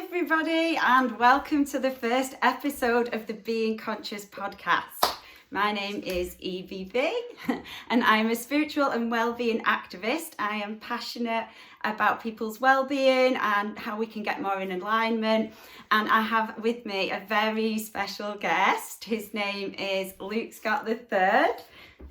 everybody, and welcome to the first episode of the Being Conscious podcast. My name is Evie Ve, and I'm a spiritual and wellbeing activist. I am passionate about people's wellbeing and how we can get more in alignment. And I have with me a very special guest. His name is Luke Scott III.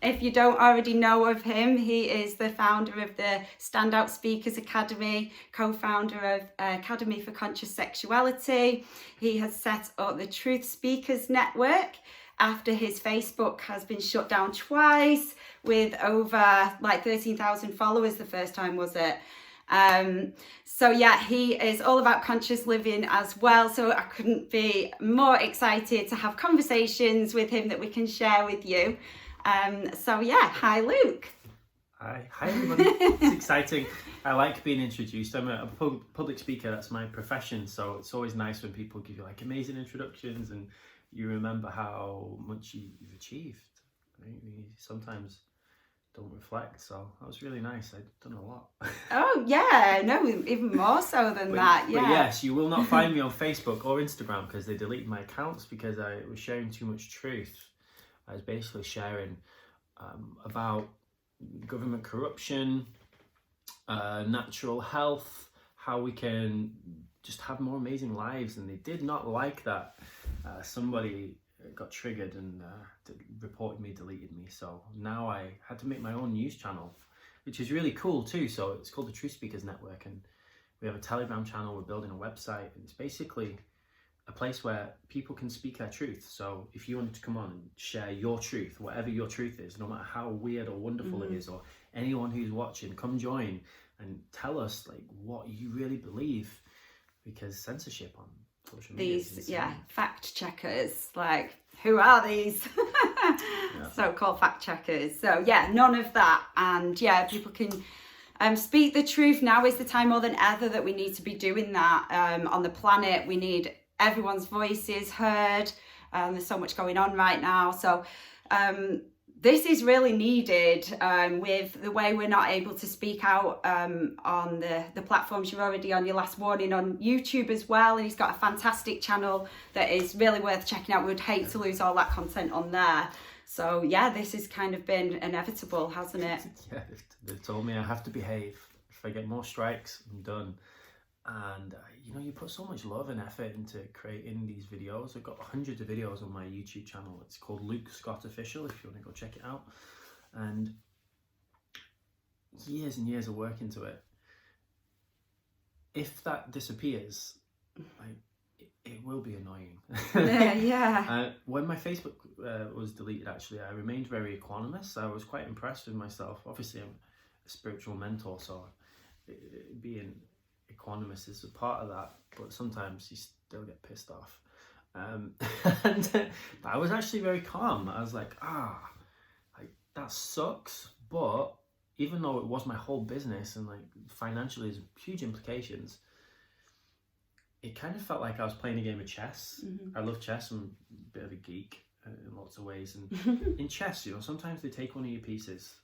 If you don't already know of him, he is the founder of the Standout Speakers Academy, co-founder of Academy for Conscious Sexuality. He has set up the Truth Speakers Network after his Facebook has been shut down twice with over 13,000 followers the first time, was it? So yeah, he is all about conscious living as well. So I couldn't be more excited to have conversations with him that we can share with you. So yeah, hi Luke. Hi everybody. It's exciting. I like being introduced. I'm a public speaker. That's my profession. So it's always nice when people give you amazing introductions and you remember how much you've achieved. Right? You sometimes don't reflect. So that was really nice. I've done a lot. Oh yeah, no, even more so than that. Yeah. But yes, you will not find me on Facebook or Instagram because they deleted my accounts because I was sharing too much truth. I was basically sharing about government corruption, natural health, how we can just have more amazing lives, and they did not like that. Somebody got triggered and reported me, deleted me. So now I had to make my own news channel, which is really cool too. So it's called the Truth Speakers Network, and we have a Telegram channel. We're building a website, and it's basically a place where people can speak their truth. So if you wanted to come on and share your truth, whatever your truth is, no matter how weird or wonderful it is, or anyone who's watching, come join and tell us what you really believe, because censorship on social media These fact checkers, who are these so-called fact checkers? So yeah, none of that. And yeah, people can speak the truth. Now is the time more than ever that we need to be doing that on the planet. We need everyone's voices heard. There's so much going on right now. So this is really needed with the way we're not able to speak out on the platforms. You're already on your last warning on YouTube as well. And he's got a fantastic channel that is really worth checking out. We would hate to lose all that content on there. So yeah, this has kind of been inevitable, hasn't it? Yeah, they've told me I have to behave. If I get more strikes, I'm done. And you put so much love and effort into creating these videos. I've got hundreds of videos on my YouTube channel. It's called Luke Scott Official, if you want to go check it out. And years and years of work into it. If that disappears, it will be annoying. Yeah. When my Facebook was deleted, actually, I remained very equanimous. I was quite impressed with myself. Obviously, I'm a spiritual mentor, so being equanimous is a part of that, but sometimes you still get pissed off. And I was actually very calm. I was like, that sucks, but even though it was my whole business and financially there's huge implications, it kind of felt like I was playing a game of chess. I love chess. I'm a bit of a geek in lots of ways, and in chess, sometimes they take one of your pieces.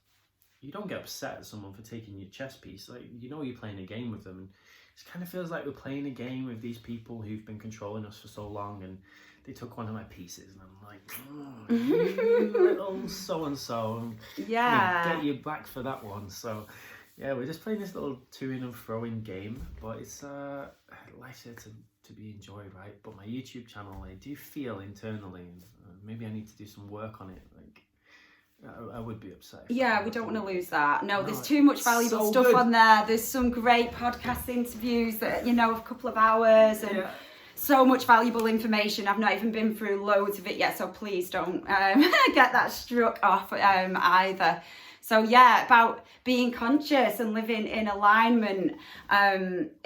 You don't get upset at someone for taking your chess piece. You're playing a game with them, and it kind of feels like we're playing a game with these people who've been controlling us for so long, and they took one of my pieces, and I'm like, you little so-and-so, get you back for that one. So yeah, we're just playing this little to-in and throw-in game, but it's life's here to be enjoyed, right? But my YouTube channel, I do feel internally, and maybe I need to do some work on it, I would be upset. Yeah, we don't want to lose that. No, there's too much valuable stuff on there. There's some great podcast interviews that, a couple of hours, and so much valuable information. I've not even been through loads of it yet, so please don't get that struck off either. So yeah, about being conscious and living in alignment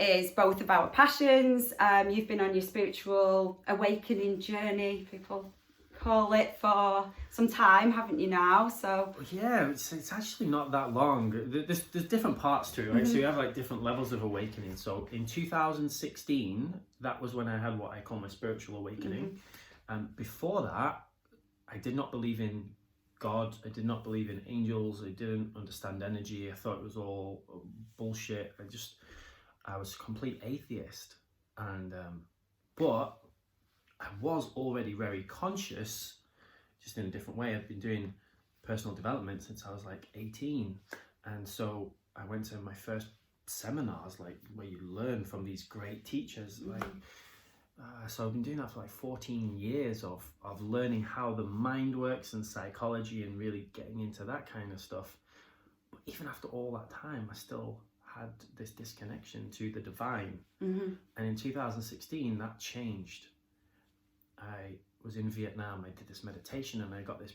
is both of our passions. You've been on your spiritual awakening journey, people call it, for some time, haven't you now? So yeah, it's actually not that long. There's different parts to it, right? So you have different levels of awakening. So in 2016, that was when I had what I call my spiritual awakening. And before that, I did not believe in God. I did not believe in angels. I didn't understand energy. I thought it was all bullshit. I was a complete atheist. And but I was already very conscious, just in a different way. I've been doing personal development since I was like 18, and so I went to my first seminars, like where you learn from these great teachers. So I've been doing that for like 14 years of learning how the mind works and psychology, and really getting into that kind of stuff. But even after all that time, I still had this disconnection to the divine. And in 2016, that changed. I was in Vietnam, I did this meditation, and I got this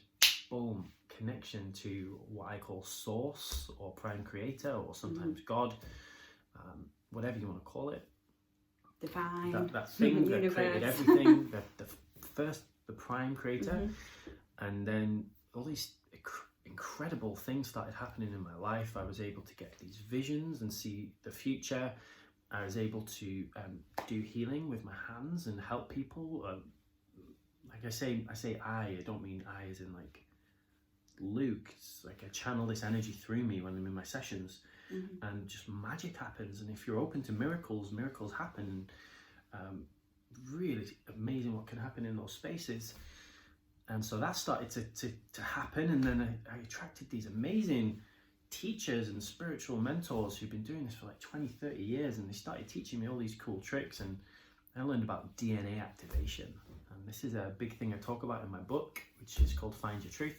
boom connection to what I call source, or prime creator, or sometimes God, whatever you want to call it. Divine. That thing that created everything, the prime creator. And then all these incredible things started happening in my life. I was able to get these visions and see the future. I was able to do healing with my hands and help people. Like I say I don't mean I as in like Luke. It's like I channel this energy through me when I'm in my sessions, and just magic happens. And if you're open to miracles happen. Really amazing what can happen in those spaces. And so that started to happen, and then I attracted these amazing teachers and spiritual mentors who've been doing this for like 20, 30 years, and they started teaching me all these cool tricks. And I learned about DNA activation, and this is a big thing I talk about in my book, which is called Find Your Truth.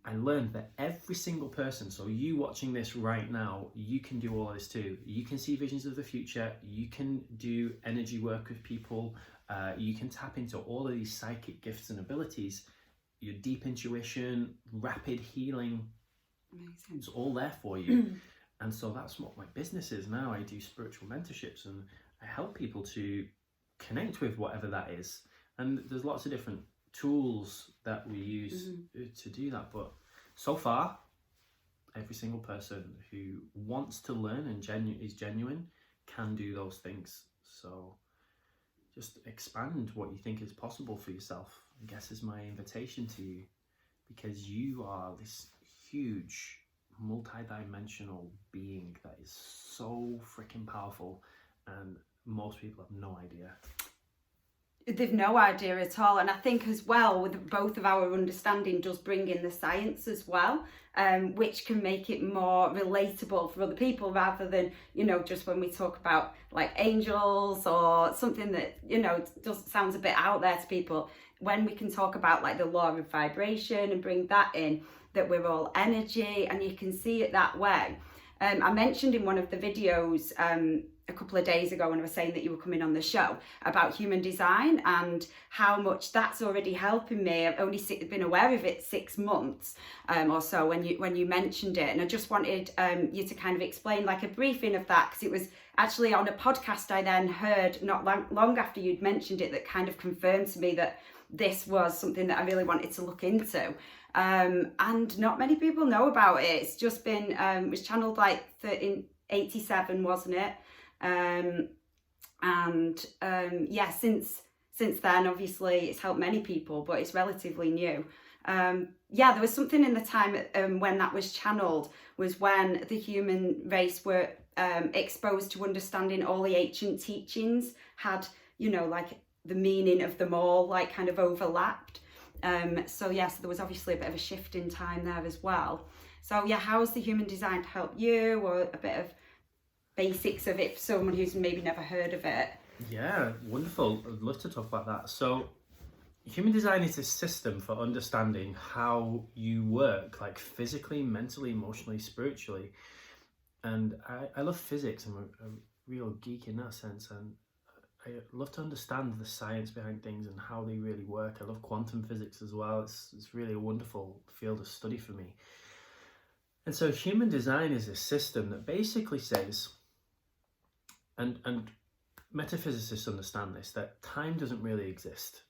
I learned that every single person, so you watching this right now, you can do all of this too. You can see visions of the future, you can do energy work with people, you can tap into all of these psychic gifts and abilities, your deep intuition, rapid healing. Amazing. It's all there for you. And so that's what my business is now. I do spiritual mentorships, and I help people to connect with whatever that is. And there's lots of different tools that we use to do that, but so far every single person who wants to learn and is genuine can do those things. So just expand what you think is possible for yourself, I guess, is my invitation to you, because you are this huge multi-dimensional being that is so freaking powerful, and most people have no idea. They've no idea at all. And I think as well, with both of our understanding does bring in the science as well, which can make it more relatable for other people, rather than, just when we talk about like angels or something that, just sounds a bit out there to people. When we can talk about like the law of vibration and bring that in, that we're all energy, and you can see it that way. I mentioned in one of the videos a couple of days ago when I was saying that you were coming on the show about human design and how much that's already helping me. I've only been aware of it 6 months or so when you mentioned it, and I just wanted you to kind of explain like a briefing of that, because it was actually on a podcast I then heard not long after you'd mentioned it that kind of confirmed to me that this was something that I really wanted to look into. And not many people know about it. It's just been, it was channeled like in 87, wasn't it? Since then, obviously, it's helped many people, but it's relatively new. There was something in the time when that was channeled, was when the human race were exposed to understanding all the ancient teachings had, like the meaning of them all, like kind of overlapped. So there was obviously a bit of a shift in time there as well. So how's the human design help you, or a bit of basics of it for someone who's maybe never heard of it? Yeah, wonderful. I'd love to talk about that. So human design is a system for understanding how you work, like physically, mentally, emotionally, spiritually. And I love physics. I'm a real geek in that sense, and I love to understand the science behind things and how they really work. I love quantum physics as well. It's really a wonderful field of study for me. And so human design is a system that basically says, and metaphysicists understand this, that time doesn't really exist.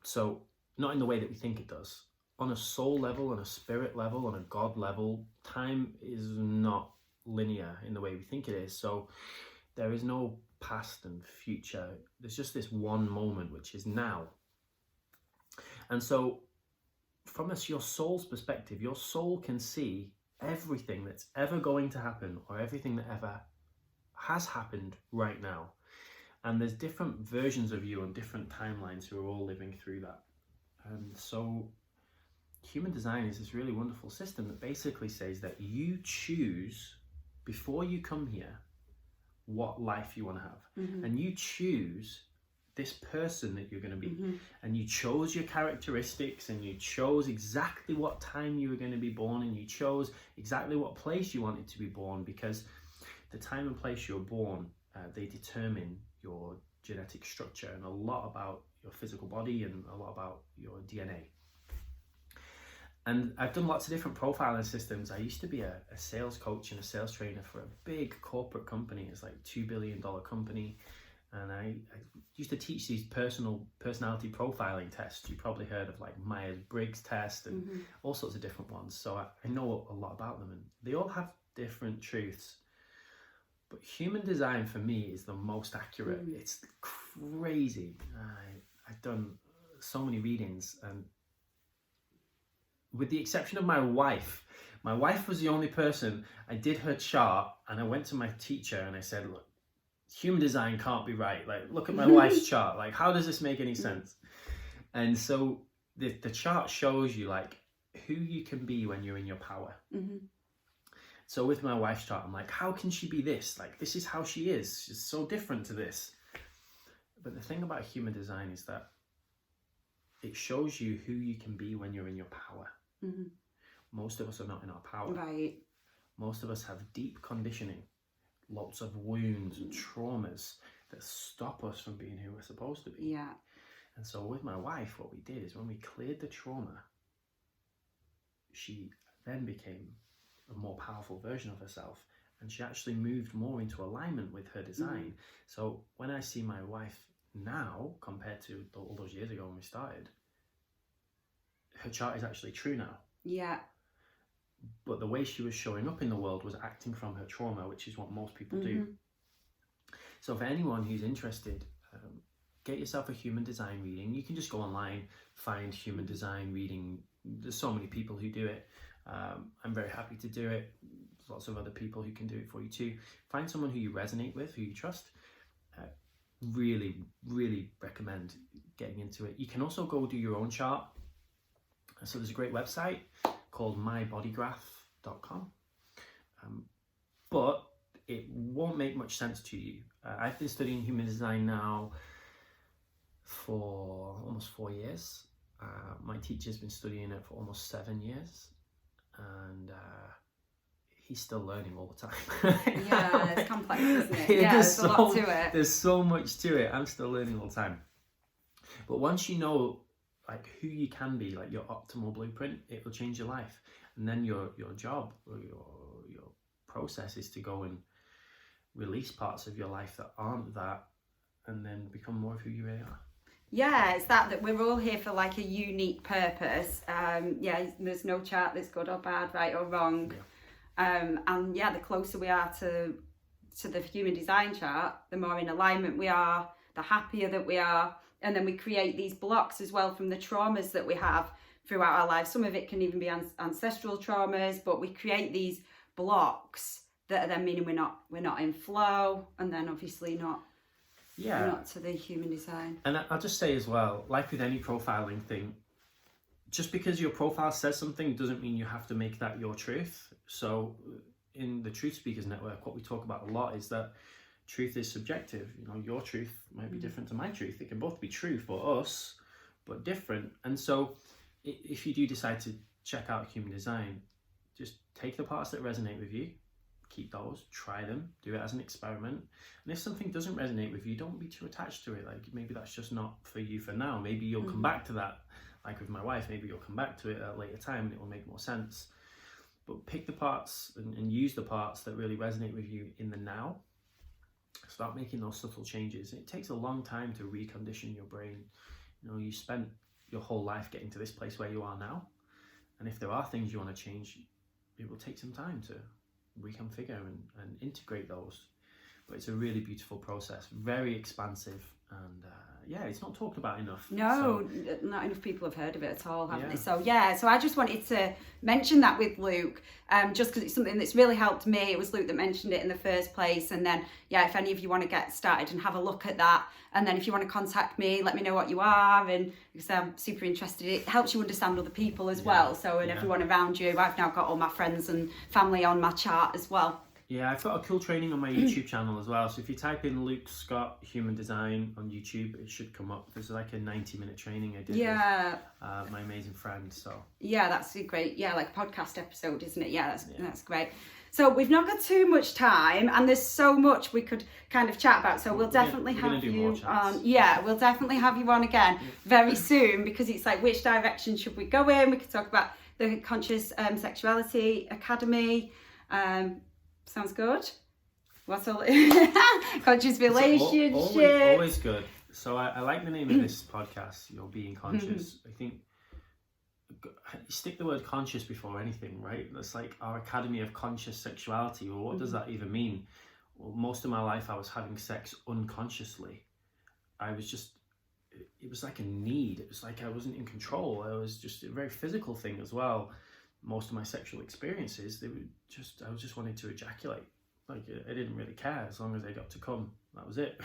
So not in the way that we think it does. On a soul level, on a spirit level, on a God level, time is not linear in the way we think it is. So there is no past and future. There's just this one moment, which is now. And so from your soul's perspective, your soul can see everything that's ever going to happen, or everything that ever has happened right now. And there's different versions of you on different timelines who are all living through that. And so human design is this really wonderful system that basically says that you choose, before you come here, what life you want to have. And you choose this person that you're going to be. And you chose your characteristics, and you chose exactly what time you were going to be born, and you chose exactly what place you wanted to be born, because the time and place you're born, they determine your genetic structure and a lot about your physical body and a lot about your DNA. And I've done lots of different profiling systems. I used to be a sales coach and a sales trainer for a big corporate company. It's like $2 billion company. And I used to teach these personality profiling tests. You probably heard of like Myers-Briggs test and all sorts of different ones. So I know a lot about them, and they all have different truths. But human design for me is the most accurate. It's crazy. I've done so many readings, and with the exception of my wife was the only person. I did her chart, and I went to my teacher and I said, look, human design can't be right. Like, look at my wife's chart. Like, how does this make any sense? And so the chart shows you like who you can be when you're in your power. So with my wife's chart, I'm like, how can she be this? Like, this is how she is. She's so different to this. But the thing about human design is that it shows you who you can be when you're in your power. Most of us are not in our power. Right. Most of us have deep conditioning, lots of wounds and traumas that stop us from being who we're supposed to be. Yeah. And so with my wife, what we did is when we cleared the trauma, she then became a more powerful version of herself, and she actually moved more into alignment with her design. So when I see my wife now compared to all those years ago when we started, her chart is actually true now. Yeah. But the way she was showing up in the world was acting from her trauma, which is what most people do. So for anyone who's interested, get yourself a human design reading. You can just go online, find human design reading. There's so many people who do it. I'm very happy to do it. There's lots of other people who can do it for you too. Find someone who you resonate with, who you trust. Really, really recommend getting into it. You can also go do your own chart. So there's a great website called mybodygraph.com. But it won't make much sense to you. I've been studying human design now for almost 4 years. My teacher's been studying it for almost 7 years. And he's still learning all the time. Yeah, it's complex, isn't it? Yeah, there's a lot to it. There's so much to it. I'm still learning all the time. But once you know like who you can be, like your optimal blueprint, it will change your life. And then your job or your process is to go and release parts of your life that aren't that, and then become more of who you really are. Yeah, it's that we're all here for like a unique purpose. Yeah, there's no chart that's good or bad, right or wrong. Yeah. And yeah, the closer we are to the human design chart, the more in alignment we are, the happier that we are. And then we create these blocks as well from the traumas that we have throughout our lives. Some of it can even be ancestral traumas, but we create these blocks that are then meaning we're not in flow, and then obviously not to the human design. And I'll just say as well, like with any profiling thing, just because your profile says something doesn't mean you have to make that your truth. So in the Truth Speakers Network, what we talk about a lot is that truth is subjective. You know, your truth might be different to my truth. It can both be true for us, but different. And so if you do decide to check out human design, just take the parts that resonate with you, keep those, try them, do it as an experiment. And if something doesn't resonate with you, don't be too attached to it. Like, maybe that's just not for you for now. Maybe you'll come back to that. Like with my wife, maybe you'll come back to it at a later time and it will make more sense. But pick the parts and use the parts that really resonate with you in the now. Start making those subtle changes. It takes a long time to recondition your brain. You know, you spent your whole life getting to this place where you are now. And if there are things you want to change, it will take some time to reconfigure and integrate those. but it's a really beautiful process, very expansive, and it's not talked about enough. No, not enough people have heard of it at all, haven't Yeah. they? So I just wanted to mention that with Luke, just because it's something that's really helped me. It was Luke that mentioned it in the first place, and then if any of you want to get started and have a look at that, and then if you want to contact me, let me know what you are, and because I'm super interested, it helps you understand other people as well. So and everyone around you. I've now got all my friends and family on my chart as well. Yeah, I've got a cool training on my YouTube channel as well. So if you type in Luke Scott Human Design on YouTube, it should come up. There's like a 90-minute training I did with my amazing friend. So that's great. Like a podcast episode, isn't it? That's great. So we've not got too much time, and there's so much we could kind of chat about. So we'll definitely have you on. Yeah, we'll definitely have you on again very soon, because it's like, which direction should we go in? We could talk about the Conscious Sexuality Academy. Sounds good. What's all conscious relationship? Always good. So I like the name of this podcast, Being Conscious. I think stick the word conscious before anything, right? That's like our Academy of Conscious Sexuality. Well, what does that even mean? Well, most of my life I was having sex unconsciously. It was like a need. It was like I wasn't in control. I was just a very physical thing as well. Most of my sexual experiences, I was just wanting to ejaculate. Like, I didn't really care as long as I got to come. That was it.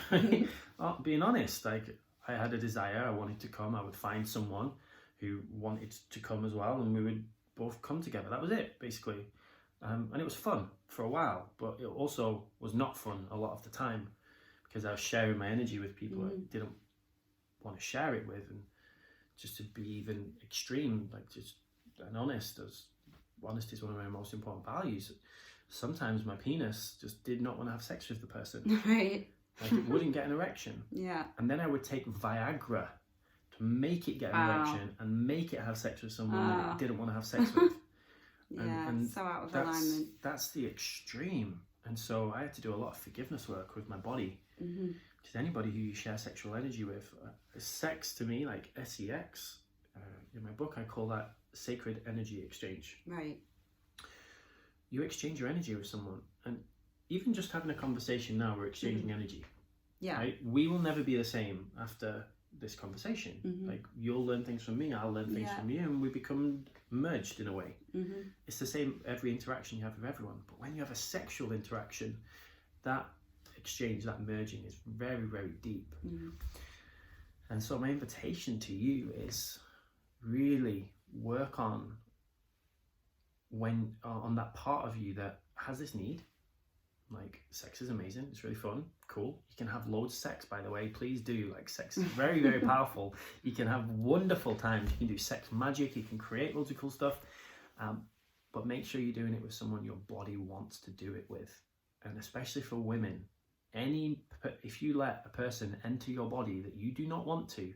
Being honest, like, I had a desire. I wanted to come. I would find someone who wanted to come as well, and we would both come together. That was it, basically. And it was fun for a while, but it also was not fun a lot of the time, because I was sharing my energy with people I didn't want to share it with, and just to be even extreme, like, just and honest, as honesty is one of my most important values. Sometimes my penis just did not want to have sex with the person. Right. Like, it wouldn't get an erection. Yeah. And then I would take Viagra to make it get an erection and make it have sex with someone that it didn't want to have sex with. and so out of alignment. That's the extreme. And so I had to do a lot of forgiveness work with my body. Because anybody who you share sexual energy with, sex to me, like sex, in my book I call that sacred energy exchange. Right. You exchange your energy with someone, and even just having a conversation now, we're exchanging energy. Yeah. Right? We will never be the same after this conversation. Like, you'll learn things from me, I'll learn things from you, and we become merged in a way. It's the same every interaction you have with everyone, but when you have a sexual interaction, that exchange, that merging is very, very deep. And so my invitation to you is really work on that part of you that has this need. Like, sex is amazing, it's really fun, cool. You can have loads of sex, by the way, please do. Like, sex is very, very powerful. You can have wonderful times, you can do sex magic, you can create loads of cool stuff, but make sure you're doing it with someone your body wants to do it with. And especially for women, if you let a person enter your body that you do not want to,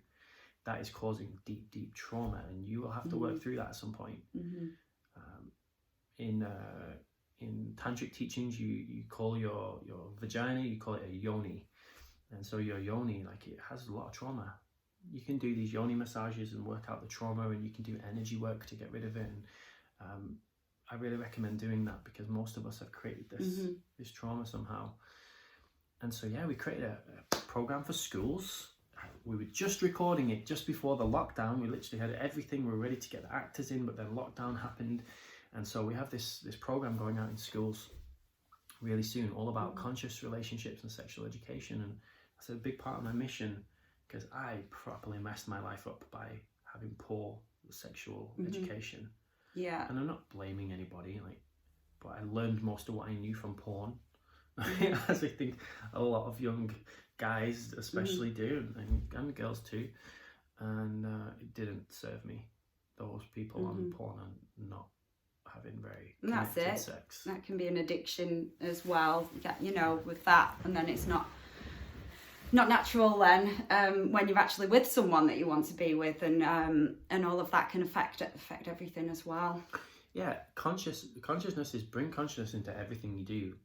that is causing deep, deep trauma, and you will have to work through that at some point. In tantric teachings, you call your vagina, you call it a yoni, and so your yoni, like, it has a lot of trauma. You can do these yoni massages and work out the trauma, and you can do energy work to get rid of it. And I really recommend doing that, because most of us have created this trauma somehow. And so we created a program for schools. We were just recording it just before the lockdown. We literally had everything. We were ready to get the actors in, but then lockdown happened. And so we have this program going out in schools really soon, all about conscious relationships and sexual education. And that's a big part of my mission, because I properly messed my life up by having poor sexual education. Yeah. And I'm not blaming anybody, but I learned most of what I knew from porn, as I think a lot of young guys especially do, and girls too. And it didn't serve me. Those people on porn are not having very connected sex. That can be an addiction as well, with that, and then it's not natural then when you're actually with someone that you want to be with, and all of that can affect everything as well. Yeah, consciousness is bring consciousness into everything you do.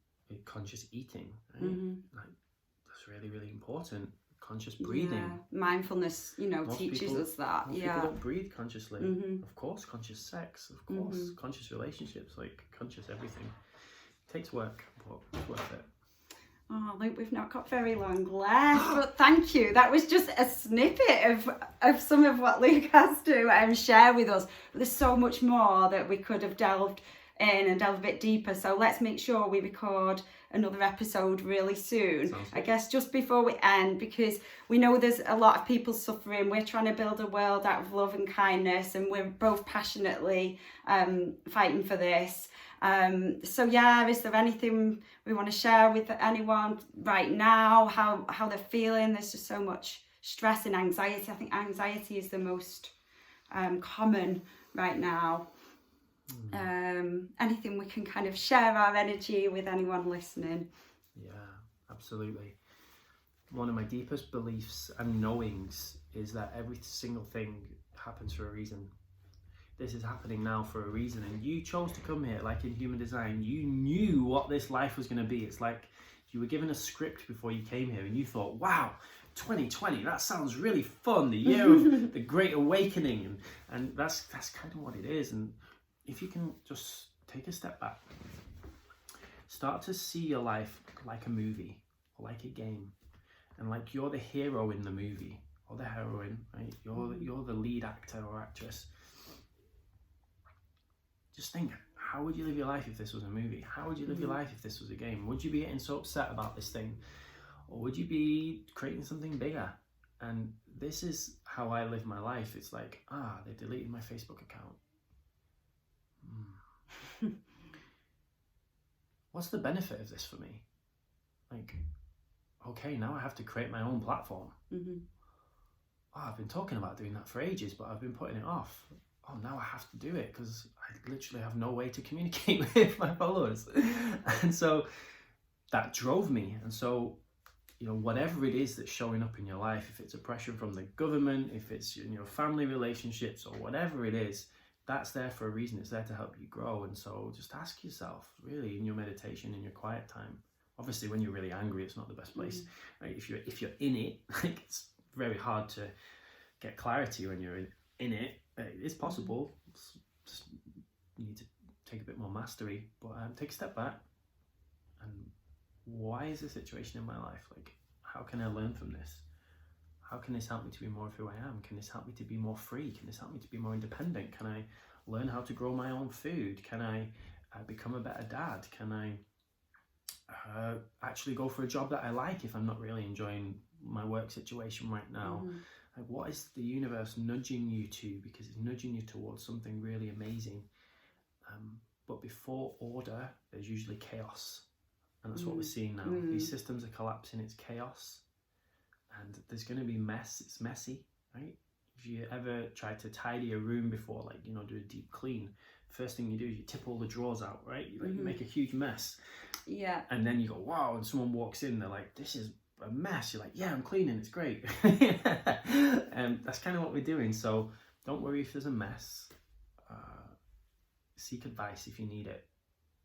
Conscious eating, right? That's really, really important. Conscious breathing. Yeah. Mindfulness, teaches us that. Most people don't breathe consciously. Of course, conscious sex. Of course, conscious relationships. Like, conscious everything. It takes work, but it's worth it. Oh, Luke, we've not got very long left, but thank you. That was just a snippet of some of what Luke has to share with us. But there's so much more that we could have delved in and delved a bit deeper. So let's make sure we record another episode really soon. I guess just before we end, because we know there's a lot of people suffering. We're trying to build a world out of love and kindness, and we're both passionately fighting for this. So yeah, is there anything we want to share with anyone right now, how they're feeling? There's just so much stress and anxiety. I think anxiety is the most common right now. Anything we can kind of share our energy with anyone listening? Yeah, absolutely. One of my deepest beliefs and knowings is that every single thing happens for a reason. This is happening now for a reason, and you chose to come here. Like in human design, you knew what this life was going to be. It's like you were given a script before you came here, and you thought, wow, 2020, that sounds really fun, the year of the Great Awakening, and that's kind of what it is. And if you can just take a step back, start to see your life like a movie or like a game, and like you're the hero in the movie or the heroine, right? You're the lead actor or actress. Just think, how would you live your life if this was a movie? How would you live your life if this was a game? Would you be getting so upset about this thing? Or would you be creating something bigger? And this is how I live my life. It's like, they deleted my Facebook account. What's the benefit of this for me? Like, okay, now I have to create my own platform. I've been talking about doing that for ages, but I've been putting it off. Now I have to do it because I literally have no way to communicate with my followers. And so that drove me. And so, whatever it is that's showing up in your life, if it's oppression from the government, if it's family relationships or whatever it is, that's there for a reason. It's there to help you grow. And so just ask yourself, really, in your meditation, in your quiet time. Obviously, when you're really angry, it's not the best place. Right? If you're in it, like, it's very hard to get clarity when you're in it. It's possible. Just you need to take a bit more mastery, but take a step back. And why is this situation in my life? Like, how can I learn from this? How can this help me to be more of who I am? Can this help me to be more free? Can this help me to be more independent? Can I learn how to grow my own food? Can I become a better dad? Can I actually go for a job that I like if I'm not really enjoying my work situation right now? Like, what is the universe nudging you to? Because it's nudging you towards something really amazing. But before order, there's usually chaos. And that's what we're seeing now. These systems are collapsing, it's chaos. And there's going to be mess, it's messy, right? If you ever try to tidy a room before, like, do a deep clean, first thing you do is you tip all the drawers out, right? You make a huge mess. Yeah. And then you go, wow, and someone walks in, they're like, this is a mess. You're like, yeah, I'm cleaning, it's great. And that's kind of what we're doing. So don't worry if there's a mess. Seek advice if you need it.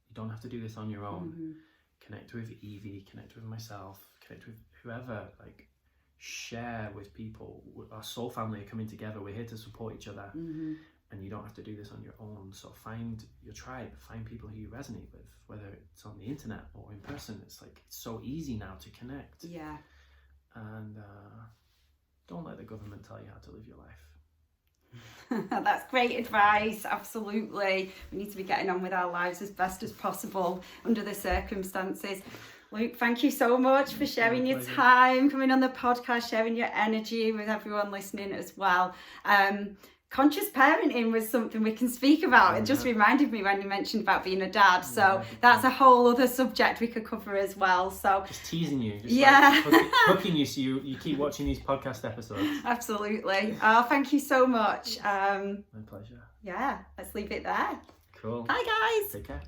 You don't have to do this on your own. Connect with Evie, connect with myself, connect with whoever, like, share with people. Our soul family are coming together. We're here to support each other. And you don't have to do this on your own. So find your tribe, find people who you resonate with, whether it's on the internet or in person. It's like, it's so easy now to connect. Yeah. And don't let the government tell you how to live your life. That's great advice. Absolutely. We need to be getting on with our lives as best as possible under the circumstances. Luke, thank you so much for sharing your time, coming on the podcast, sharing your energy with everyone listening as well. Conscious parenting was something we can speak about. It just reminded me when you mentioned about being a dad. So that's a whole other subject we could cover as well. So just teasing you, like hooking you so you keep watching these podcast episodes. Absolutely. Oh, thank you so much. My pleasure. Yeah, let's leave it there. Cool. Bye, guys. Take care.